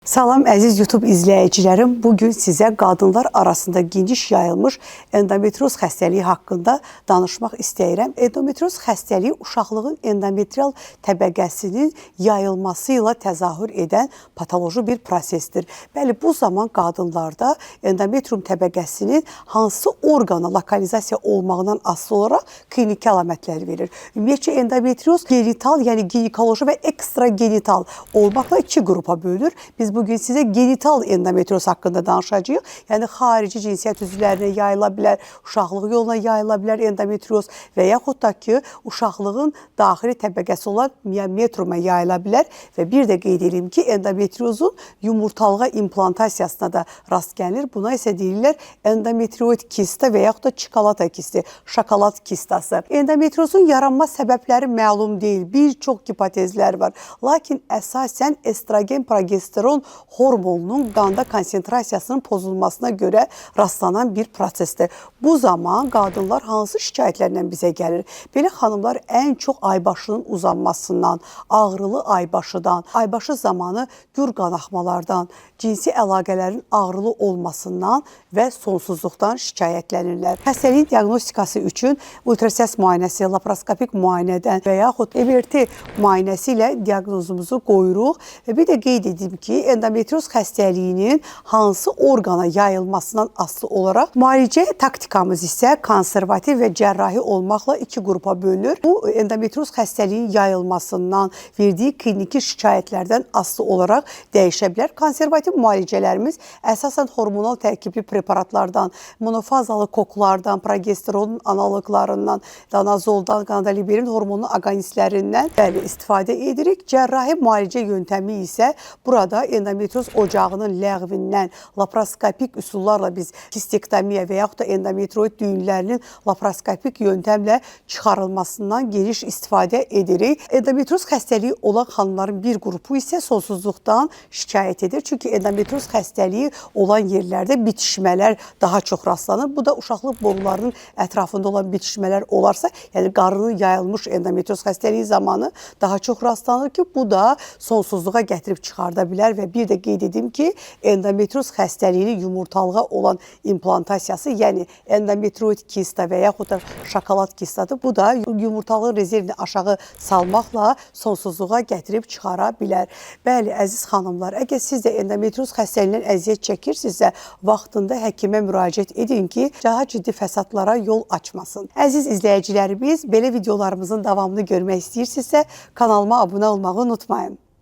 Salam əziz YouTube izləyicilərim. Bugün sizə qadınlar arasında geniş yayılmış endometrioz xəstəliyi haqqında danışmaq istəyirəm. Endometrioz xəstəliyi uşaqlığın endometrial təbəqəsinin yayılması ilə təzahür edən patoloji bir prosesdir. Bəli, bu zaman qadınlarda endometrium təbəqəsinin hansı orqana lokalizasiya olmağından asılı olaraq kliniki əlamətlər verir. Ümumiyyətcə endometrioz genital, yəni ginekoloji və ekstragenital olmaqla iki qrupa bölünür. Biz bugün sizə genital endometrioz haqqında danışacağıq. Yəni xarici cinsiyyət üzvlərinə yayıla bilər, uşaqlıq yoluna yayıla bilər endometrioz və yaxud da ki, uşaqlığın daxili təbəqəsi olan miometriuma yayıla bilər və bir də qeyd edeyim ki, endometriozun yumurtalığa implantasiyasına da rast gəlinir. Buna isə deyirlər endometrioid kista və yaxud da çikolata kisti, şokolad kistası. Endometriozun yaranma səbəbləri məlum deyil. Bir çox hipotezlər var. Lakin əsasən estrogen, progesteron hormonunun qanda konsentrasiyasının pozulmasına görə rastlanan bir prosesdir. Bu zaman qadınlar hansı şikayətlərlə bizə gəlir? Belə xanımlar ən çox aybaşının uzanmasından, ağrılı aybaşıdan, aybaşı zamanı gür qanaxmalardan, cinsi əlaqələrin ağrılı olmasından və sonsuzluqdan şikayətlənirlər. Xəstəliyin diaqnostikası üçün ultrasəs müayinəsi, laparoskopik müayinədən və yaxud MRT müayinəsi ilə diaqnozumuzu qoyuruq və bir də qeyd edeyim ki, endometrioz xəstəliyinin hansı orqana yayılmasından asılı olaraq müalicə taktikamız isə konservativ və cərrahi olmaqla iki qrupa bölünür. Bu endometrioz xəstəliyinin yayılmasından, verdiyi kliniki şikayətlərdən asılı olaraq dəyişə bilər. Konservativ müalicələrimiz əsasən hormonal tərkibli preparatlardan, monofazalı koklardan, progesteronun analoqlarından, danazoldan, qanadaliberin hormonun aqonistlərindən istifadə edirik. Cərrahi müalicə yöntəmi isə burada endometrioz ocağının ləğvindən laparoskopik üsullarla biz kistektomiya və yaxud da endometrioid düyünlərinin laparoskopik yöntəmlə çıxarılmasından geniş istifadə edirik. Endometrioz xəstəliyi olan xanımların bir qrupu isə sonsuzluqdan şikayət edir. Çünki endometrioz xəstəliyi olan yerlərdə bitişmələr daha çox rastlanır. Bu da uşaqlıq borularının ətrafında olan bitişmələr olarsa, yəni qarının yayılmış endometrioz xəstəliyi zamanı daha çox rastlanır ki, bu da sonsuzluğa gətirib çıxarda bilər və bir də qeyd edim ki, endometrioz xəstəliyinin yumurtalığa olan implantasiyası, yəni endometrioid kista və yaxud da şokolad kistadır. Bu da yumurtalığın rezervini aşağı salmaqla sonsuzluğa gətirib çıxara bilər. Bəli, əziz xanımlar, əgər siz də endometrioz xəstəliyindən əziyyət çəkirsizsə, vaxtında həkimə müraciət edin ki, daha ciddi fəsadlara yol açmasın. Əziz izləyicilərimiz, belə videolarımızın davamını görmək istəyirsinizsə, kanalıma abunə olmağı unutmayın.